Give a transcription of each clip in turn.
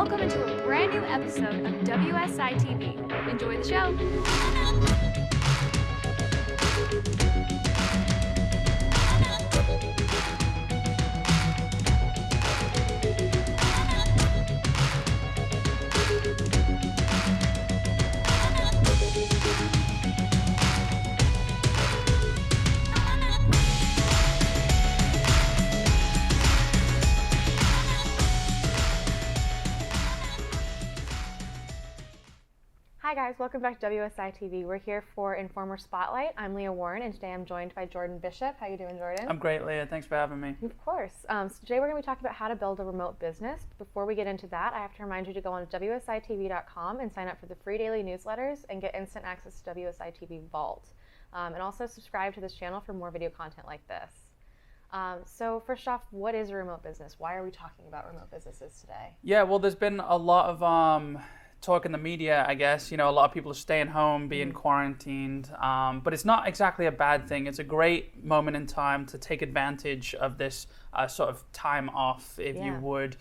Welcome into a brand new episode of WSI TV. Enjoy the show. Hi guys, welcome back to WSI TV. We're here for Informer Spotlight. I'm Leah Warren, and today I'm joined by Jordan Bishop. How you doing, Jordan? I'm great, Leah. Thanks for having me. Of course. So today we're going to be talking about how to build a remote business. Before we get into that, I have to remind you to go on WSITV.com and sign up for the free daily newsletters and get instant access to WSI TV Vault. And also subscribe to this channel for more video content like this. So first off, what is a remote business? Why are we talking about remote businesses today? Yeah, well, there's been a lot of talk in the media, I guess. You know, a lot of people are staying home, being quarantined, but it's not exactly a bad thing. It's a great moment in time to take advantage of this sort of time off, if you would.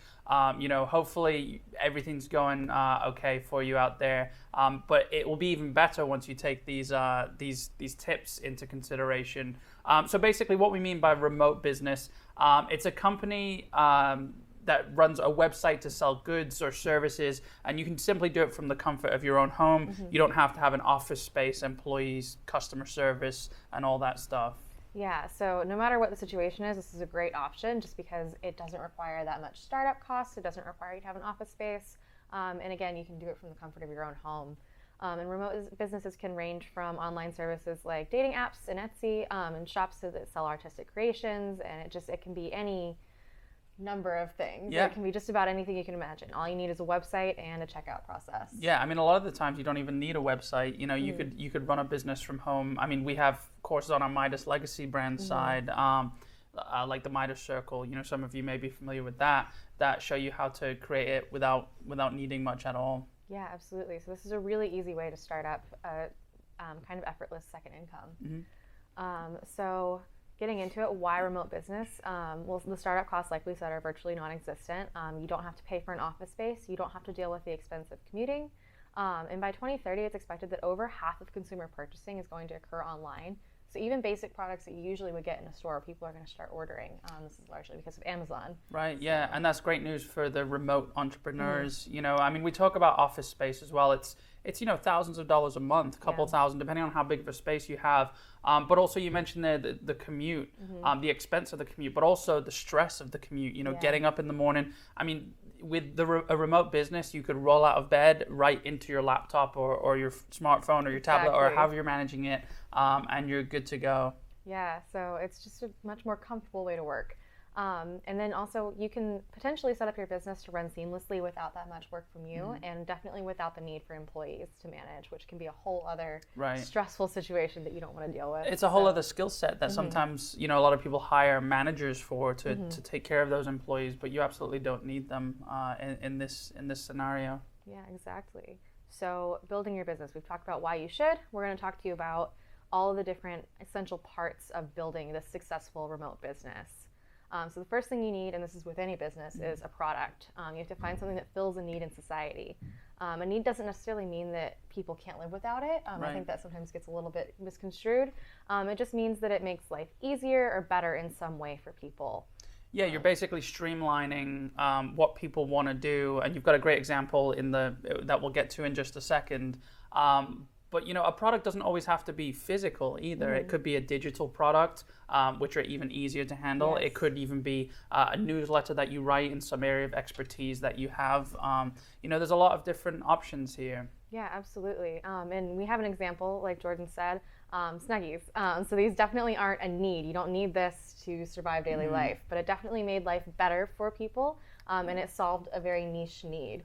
You know, hopefully everything's going okay for you out there, but it will be even better once you take these tips into consideration. So basically what we mean by remote business, it's a company that runs a website to sell goods or services, and you can simply do it from the comfort of your own home. You don't have to have an office space, employees, customer service, and all that stuff. Yeah, so no matter what the situation is, this is a great option just because it doesn't require that much startup costs. It doesn't require you to have an office space. And again, you can do it from the comfort of your own home. And remote businesses can range from online services like dating apps and Etsy, and shops that sell artistic creations, and it can be any number of things. Yeah. It can be just about anything you can imagine. All you need is a website and a checkout process. Yeah, I mean, a lot of the times you don't even need a website. You know, you could run a business from home. I mean, we have courses on our Midas Legacy brand side, like the Midas Circle. You know, some of you may be familiar with that show you how to create it without needing much at all. Yeah, absolutely. So this is a really easy way to start up a kind of effortless second income. So getting into it, why remote business? Well, the startup costs, like we said, are virtually non-existent. You don't have to pay for an office space. You don't have to deal with the expense of commuting. And by 2030, it's expected that over half of consumer purchasing is going to occur online. So even basic products that you usually would get in a store, people are going to start ordering. This is largely because of Amazon. Right, yeah, and that's great news for the remote entrepreneurs. You know, I mean, we talk about office space as well. It's you know, thousands of dollars a month, a couple thousand, depending on how big of a space you have. But also you mentioned there the commute, the expense of the commute, but also the stress of the commute, you know, getting up in the morning. I mean, with a remote business, you could roll out of bed right into your laptop or your smartphone or your tablet or however you're managing it, and you're good to go. Yeah, so it's just a much more comfortable way to work. And then also you can potentially set up your business to run seamlessly without that much work from you, and definitely without the need for employees to manage, which can be a whole other stressful situation that you don't want to deal with. It's a whole other skill set that sometimes, you know, a lot of people hire managers for to take care of those employees, but you absolutely don't need them in this scenario. Yeah, exactly. So building your business, we've talked about why you should. We're going to talk to you about all of the different essential parts of building this successful remote business. So the first thing you need, and this is with any business, is a product. You have to find something that fills a need in society. A need doesn't necessarily mean that people can't live without it. I think that sometimes gets a little bit misconstrued. It just means that it makes life easier or better in some way for people. Yeah, you're basically streamlining what people want to do, and you've got a great example that we'll get to in just a second. But, you know, a product doesn't always have to be physical either. It could be a digital product, which are even easier to handle. It could even be a newsletter that you write in some area of expertise that you have. You know, there's a lot of different options here. Yeah, absolutely. And we have an example, like Jordan said, Snuggies. So these definitely aren't a need. You don't need this to survive daily life, but it definitely made life better for people, and it solved a very niche need.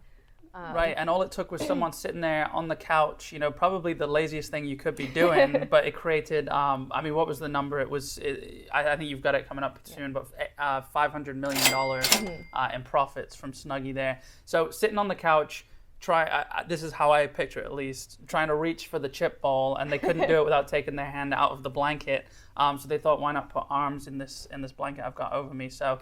Right, and all it took was someone sitting there on the couch, you know, probably the laziest thing you could be doing, but it created, I mean, what was the number? I think you've got it coming up soon, but $500 million in profits from Snuggie there. So sitting on the couch, this is how I picture it at least, trying to reach for the chip ball, and they couldn't do it without taking their hand out of the blanket. So they thought, why not put arms in this blanket I've got over me? So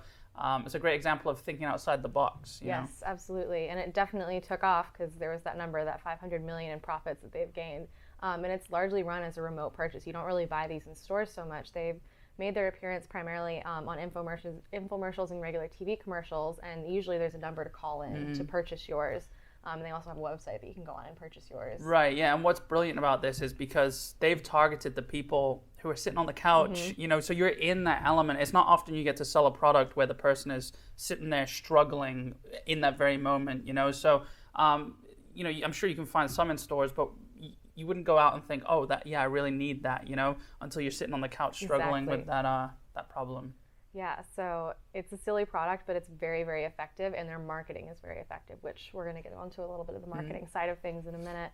it's a great example of thinking outside the box. You know? Yes, absolutely. And it definitely took off because there was that number, that 500 million in profits that they've gained. And it's largely run as a remote purchase. You don't really buy these in stores so much. They've made their appearance primarily on infomercials and regular TV commercials. And usually there's a number to call in to purchase yours. They also have a website that you can go on and purchase yours. Right, yeah, and what's brilliant about this is because they've targeted the people who are sitting on the couch, you know, so you're in that element. It's not often you get to sell a product where the person is sitting there struggling in that very moment, you know. So, you know, I'm sure you can find some in stores, but you wouldn't go out and think, oh, that, yeah, I really need that, you know, until you're sitting on the couch struggling with that problem. Yeah, so it's a silly product, but it's very, very effective, and their marketing is very effective, which we're going to get onto a little bit of the marketing side of things in a minute.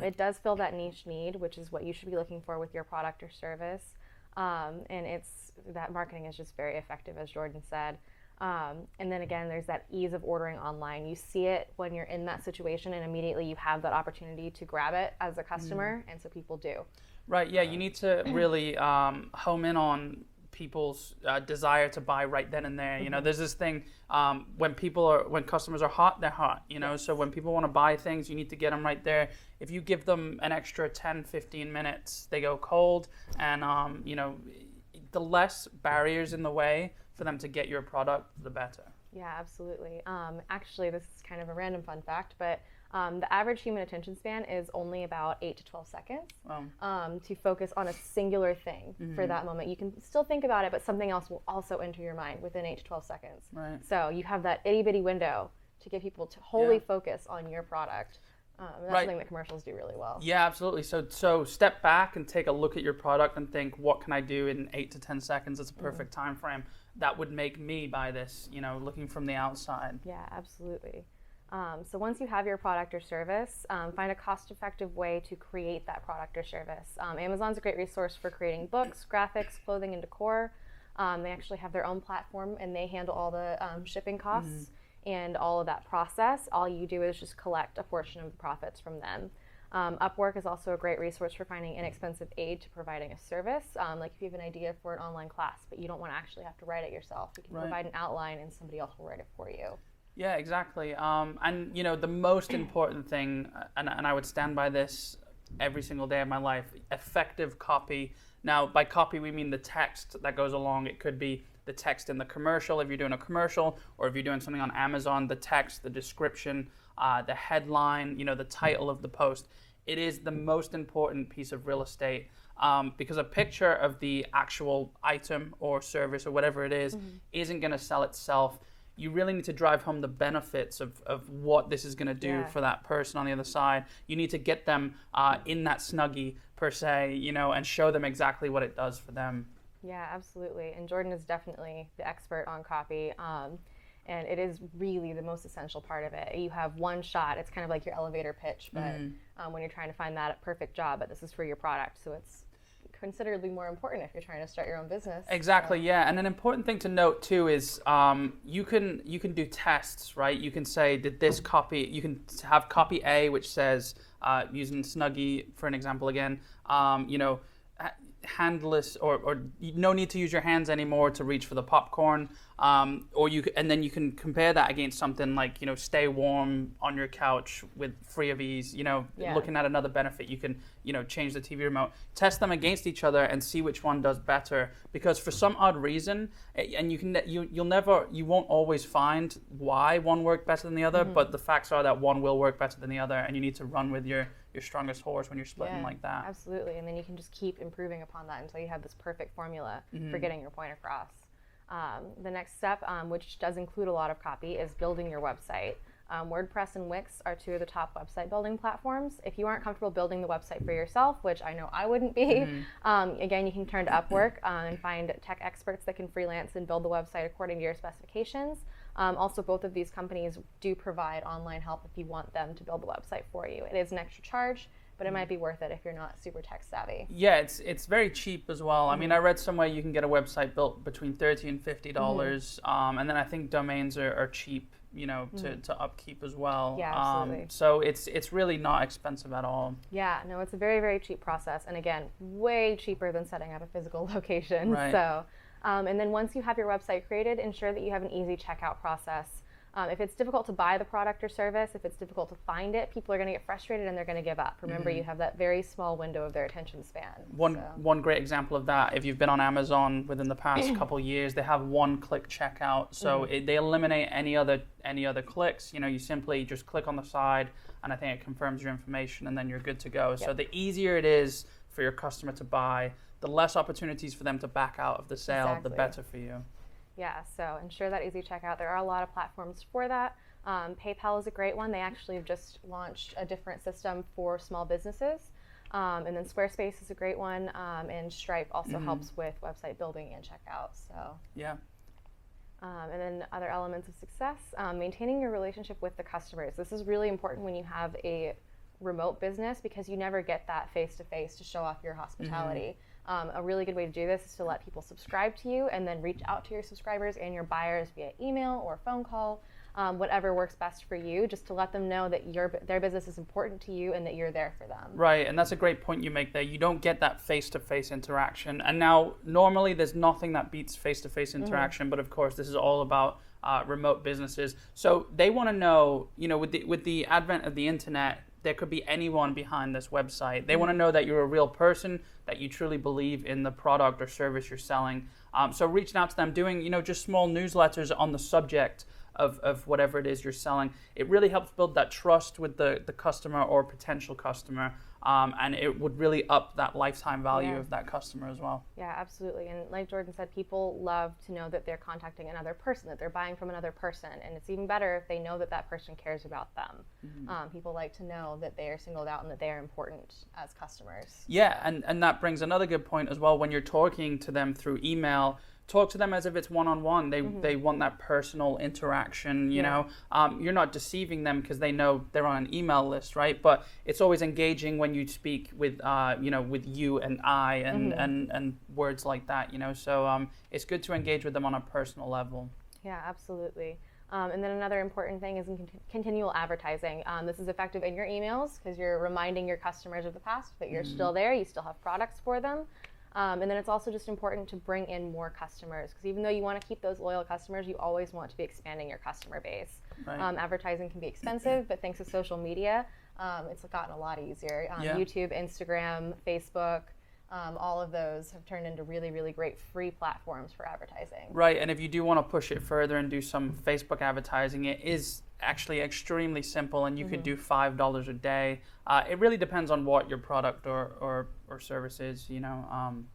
It does fill that niche need, which is what you should be looking for with your product or service. And that marketing is just very effective, as Jordan said. And then again, there's that ease of ordering online. You see it when you're in that situation, and immediately you have that opportunity to grab it as a customer, and so people do. Right, yeah, you need to really home in on people's desire to buy right then and there. You know, there's this thing when customers are hot, they're hot, you know. So when people want to buy things, you need to get them right there. If you give them an extra 10-15 minutes, they go cold. And you know, the less barriers in the way for them to get your product, the better. Yeah, absolutely. Actually, this is kind of a random fun fact, but the average human attention span is only about 8 to 12 seconds to focus on a singular thing for that moment. You can still think about it, but something else will also enter your mind within 8 to 12 seconds. Right. So you have that itty-bitty window to get people to wholly focus on your product. That's something that commercials do really well. Yeah, absolutely. So step back and take a look at your product and think, what can I do in 8 to 10 seconds? That's a perfect time frame. That would make me buy this, you know, looking from the outside. Yeah, absolutely. So once you have your product or service, find a cost-effective way to create that product or service. Amazon's a great resource for creating books, graphics, clothing, and decor. They actually have their own platform, and they handle all the shipping costs and all of that process. All you do is just collect a portion of the profits from them. Upwork is also a great resource for finding inexpensive aid to providing a service. Like if you have an idea for an online class, but you don't want to actually have to write it yourself, you can provide an outline and somebody else will write it for you. Yeah, exactly. And you know, the most important thing, and I would stand by this every single day of my life, effective copy. Now, by copy, we mean the text that goes along. It could be the text in the commercial if you're doing a commercial, or if you're doing something on Amazon, the text, the description, the headline, you know, the title of the post. It is the most important piece of real estate because a picture of the actual item or service or whatever it is isn't going to sell itself. You really need to drive home the benefits of what this is going to do for that person on the other side. You need to get them in that Snuggie, per se, you know, and show them exactly what it does for them. Yeah, absolutely. And Jordan is definitely the expert on copy. And it is really the most essential part of it. You have one shot. It's kind of like your elevator pitch, but when you're trying to find that perfect job, but this is for your product. So it's considerably more important if you're trying to start your own business. Exactly, yeah. And an important thing to note too is you can do tests, right? You can say, did this copy, you can have copy A, which says, using Snuggie for an example again, you know, handless or no need to use your hands anymore to reach for the popcorn, or and then you can compare that against something like, you know, stay warm on your couch with free of ease, you know, looking at another benefit. You can, you know, change the TV remote, test them against each other and see which one does better, because for some odd reason, and you won't always find why one worked better than the other, but the facts are that one will work better than the other, and you need to run with your strongest horse when you're splitting like that. Absolutely, and then you can just keep improving upon that until you have this perfect formula for getting your point across. The next step, which does include a lot of copy, is building your website. WordPress and Wix are two of the top website building platforms. If you aren't comfortable building the website for yourself, which I know I wouldn't be, again, you can turn to Upwork and find tech experts that can freelance and build the website according to your specifications. Also, both of these companies do provide online help if you want them to build the website for you. It is an extra charge, but it might be worth it if you're not super tech savvy. Yeah, it's very cheap as well. I mean, I read somewhere you can get a website built between $30 and $50, and then I think domains are cheap, you know, to upkeep as well. Yeah, absolutely. So it's really not expensive at all. Yeah, no, it's a very, very cheap process, and again, way cheaper than setting up a physical location. Right. So And then once you have your website created, ensure that you have an easy checkout process. If it's difficult to buy the product or service, if it's difficult to find it, people are going to get frustrated and they're going to give up. Remember, you have that very small window of their attention span. One great example of that, if you've been on Amazon within the past couple years, they have one-click checkout. So they eliminate any other clicks. You simply just click on the side, and I think it confirms your information, and then you're good to go. Yep. So the easier it is for your customer to buy, the less opportunities for them to back out of the sale, the better for you. Yeah, so ensure that easy checkout. There are a lot of platforms for that. PayPal is a great one. They actually have just launched a different system for small businesses. And then Squarespace is a great one. And Stripe also helps with website building and checkout. So yeah. And then other elements of success, maintaining your relationship with the customers. This is really important when you have a remote business because you never get that face-to-face to show off your hospitality. A really good way to do this is to let people subscribe to you and then reach out to your subscribers and your buyers via email or phone call, whatever works best for you, just to let them know that their business is important to you and that you're there for them. Right, and that's a great point you make there. You don't get that face-to-face interaction. And now, normally there's nothing that beats face-to-face interaction, but of course this is all about remote businesses. So they want to know, with the advent of the internet, there could be anyone behind this website. They want to know that you're a real person, that you truly believe in the product or service you're selling. So reaching out to them, doing just small newsletters on the subject of whatever it is you're selling, it really helps build that trust with the customer or potential customer. And it would really up that lifetime value of that customer as well. Yeah, absolutely. And like Jordan said, people love to know that they're contacting another person, that they're buying from another person. And it's even better if they know that that person cares about them. People like to know that they are singled out and that they are important as customers. Yeah, and that brings another good point as well. When you're talking to them through email, talk to them as if it's one-on-one. They want that personal interaction, you know. You're not deceiving them because they know they're on an email list, right? But it's always engaging when you speak with, with you and I and words like that, So it's good to engage with them on a personal level. Yeah, absolutely. And then another important thing is continual advertising. This is effective in your emails because you're reminding your customers of the past that you're still there, you still have products for them. And then it's also just important to bring in more customers because even though you want to keep those loyal customers, you always want to be expanding your customer base. Right. Advertising can be expensive, but thanks to social media, it's gotten a lot easier. YouTube, Instagram, Facebook, all of those have turned into really, really great free platforms for advertising. Right, and if you do want to push it further and do some Facebook advertising, it is actually extremely simple, and you could do $5 a day. It really depends on what your product or service is,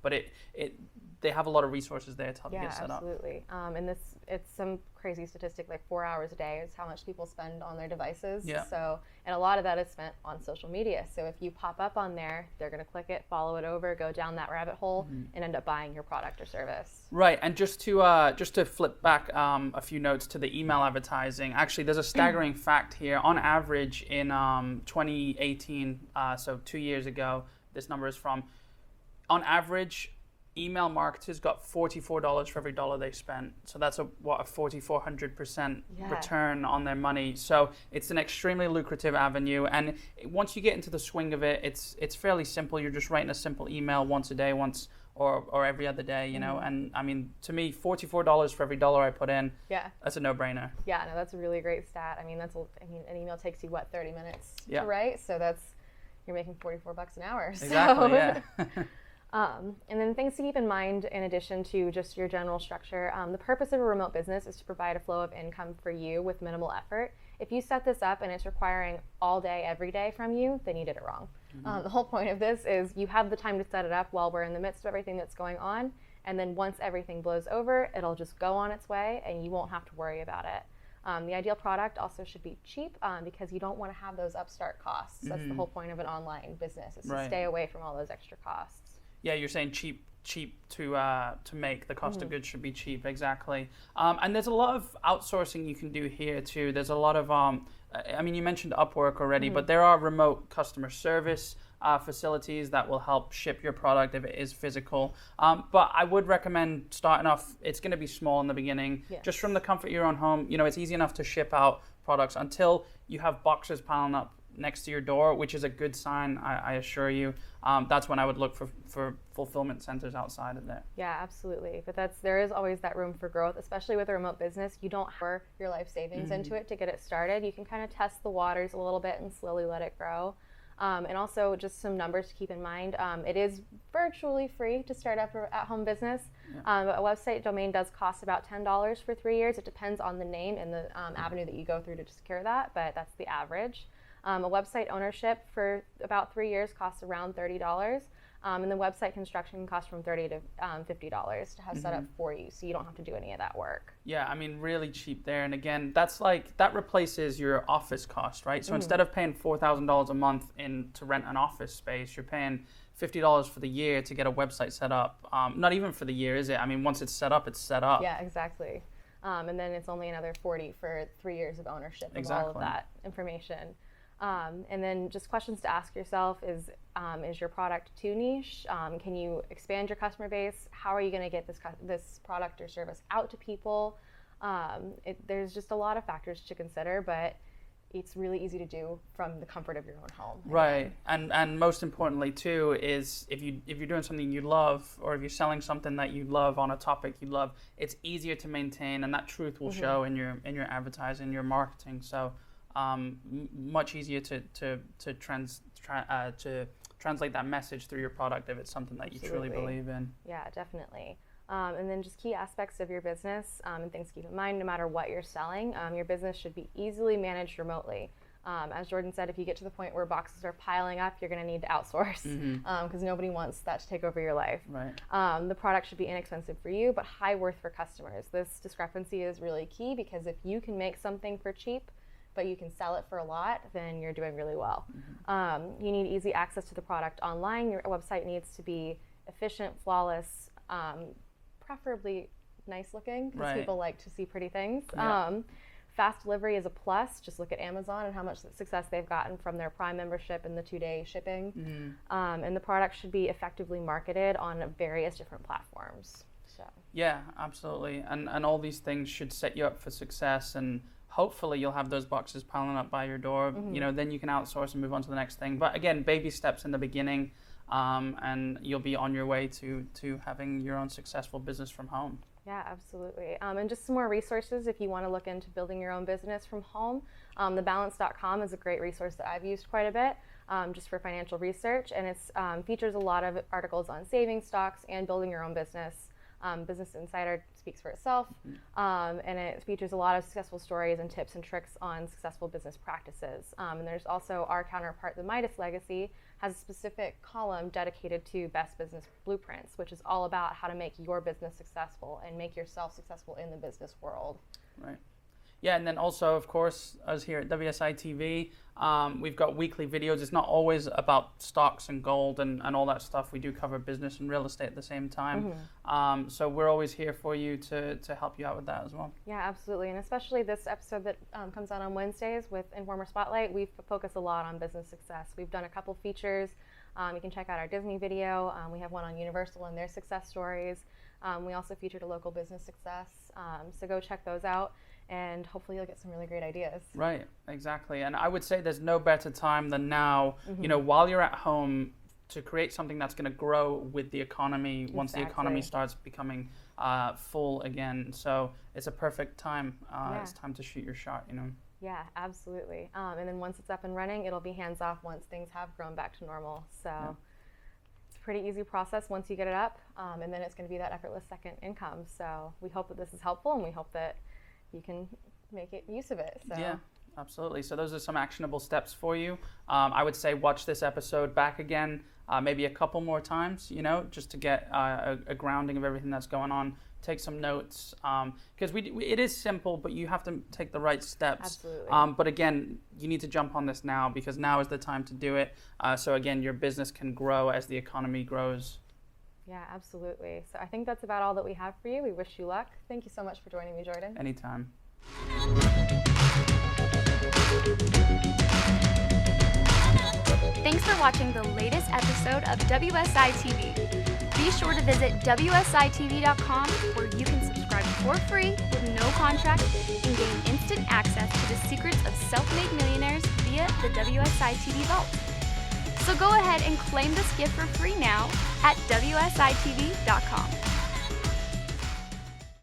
but they have a lot of resources there to help you get set up. Yeah, absolutely. And it's some crazy statistic, like 4 hours a day is how much people spend on their devices. Yeah. So, and a lot of that is spent on social media. So if you pop up on there, they're going to click it, follow it over, go down that rabbit hole, and end up buying your product or service. Right, and just to flip back a few notes to the email advertising, actually there's a staggering fact here. On average in 2018, so 2 years ago, this number is from, on average, email marketers got $44 for every dollar they spent. So that's a 4,400% return on their money. So it's an extremely lucrative avenue. And once you get into the swing of it, it's fairly simple. You're just writing a simple email once a day, or every other day, And I mean, to me, $44 for every dollar I put in, that's a no-brainer. Yeah, no, that's a really great stat. I mean, an email takes you 30 minutes to write, so you're making $44 an hour. Exactly, so. yeah. And then things to keep in mind in addition to just your general structure, the purpose of a remote business is to provide a flow of income for you with minimal effort. If you set this up and it's requiring all day, every day from you, then you did it wrong. The whole point of this is you have the time to set it up while we're in the midst of everything that's going on, and then once everything blows over, it'll just go on its way and you won't have to worry about it. The ideal product also should be cheap because you don't want to have those upstart costs. That's the whole point of an online business, is to stay away from all those extra costs. Yeah, you're saying cheap to make. The cost of goods should be cheap, exactly. And there's a lot of outsourcing you can do here too. There's a lot of, you mentioned Upwork already, but there are remote customer service facilities that will help ship your product if it is physical. But I would recommend starting off, it's going to be small in the beginning, just from the comfort of your own home. It's easy enough to ship out products until you have boxes piling up next to your door, which is a good sign, I assure you. That's when I would look for fulfillment centers outside of there. Yeah, absolutely. But there is always that room for growth, especially with a remote business. You don't have your life savings into it to get it started. You can kind of test the waters a little bit and slowly let it grow. And also just some numbers to keep in mind. It is virtually free to start up an at-home business. But a website domain does cost about $10 for 3 years. It depends on the name and the avenue that you go through to secure that, but that's the average. A website ownership for about 3 years costs around $30. And the website construction costs from $30 to $50 to have set up for you, so you don't have to do any of that work. Yeah, I mean, really cheap there. And again, that replaces your office cost, right? So instead of paying $4,000 a month to rent an office space, you're paying $50 for the year to get a website set up. Not even for the year, is it? I mean, once it's set up, it's set up. Yeah, exactly. And then it's only another $40 for 3 years of ownership of all of that information. And then just questions to ask yourself is your product too niche? Can you expand your customer base? How are you going to get this product or service out to people? There's just a lot of factors to consider, but it's really easy to do from the comfort of your own home. Right, and most importantly too is if you're doing something you love, or if you're selling something that you love on a topic you love, it's easier to maintain, and that truth will show in your advertising, your marketing. So. Much easier to translate that message through your product if it's something that you truly believe in. Yeah, definitely. And then just key aspects of your business and things to keep in mind, no matter what you're selling, your business should be easily managed remotely. As Jordan said, if you get to the point where boxes are piling up, you're going to need to outsource because nobody wants that to take over your life. Right. The product should be inexpensive for you, but high worth for customers. This discrepancy is really key, because if you can make something for cheap, but you can sell it for a lot, then you're doing really well. You need easy access to the product online. Your website needs to be efficient, flawless, preferably nice looking, because people like to see pretty things. Yeah. Fast delivery is a plus. Just look at Amazon and how much success they've gotten from their Prime membership and the 2-day shipping. And the product should be effectively marketed on various different platforms. So. Yeah, absolutely. And all these things should set you up for success, and hopefully you'll have those boxes piling up by your door. Then you can outsource and move on to the next thing. But again, baby steps in the beginning, and you'll be on your way to having your own successful business from home. Yeah, absolutely. And just some more resources if you want to look into building your own business from home. Thebalance.com is a great resource that I've used quite a bit just for financial research, and it features a lot of articles on saving stocks and building your own business. Business Insider speaks for itself, and it features a lot of successful stories and tips and tricks on successful business practices. And there's also our counterpart, the Midas Legacy, has a specific column dedicated to best business blueprints, which is all about how to make your business successful and make yourself successful in the business world. Right. Yeah, and then also, of course, us here at WSI TV, we've got weekly videos. It's not always about stocks and gold and all that stuff. We do cover business and real estate at the same time. So we're always here for you to help you out with that as well. Yeah, absolutely. And especially this episode that comes out on Wednesdays with Informer Spotlight, we focus a lot on business success. We've done a couple features. You can check out our Disney video. We have one on Universal and their success stories. We also featured a local business success. So go check those out, and hopefully you'll get some really great ideas. Right, exactly. And I would say there's no better time than now, while you're at home, to create something that's going to grow with the economy once the economy starts becoming full again. So it's a perfect time. It's time to shoot your shot, Yeah, absolutely. And then once it's up and running, it'll be hands off once things have grown back to normal. So it's a pretty easy process once you get it up. And then it's going to be that effortless second income. So we hope that this is helpful, and we hope that you can make use of it. So. Yeah, absolutely. So those are some actionable steps for you. I would say watch this episode back again, maybe a couple more times, just to get a grounding of everything that's going on. Take some notes, because it is simple, but you have to take the right steps. Absolutely. But again, you need to jump on this now, because now is the time to do it. So again, your business can grow as the economy grows. Yeah, absolutely. So I think that's about all that we have for you. We wish you luck. Thank you so much for joining me, Jordan. Anytime. Thanks for watching the latest episode of WSI TV. Be sure to visit WSITV.com, where you can subscribe for free with no contract and gain instant access to the secrets of self-made millionaires via the WSI TV Vault. So go ahead and claim this gift for free now at WSITV.com.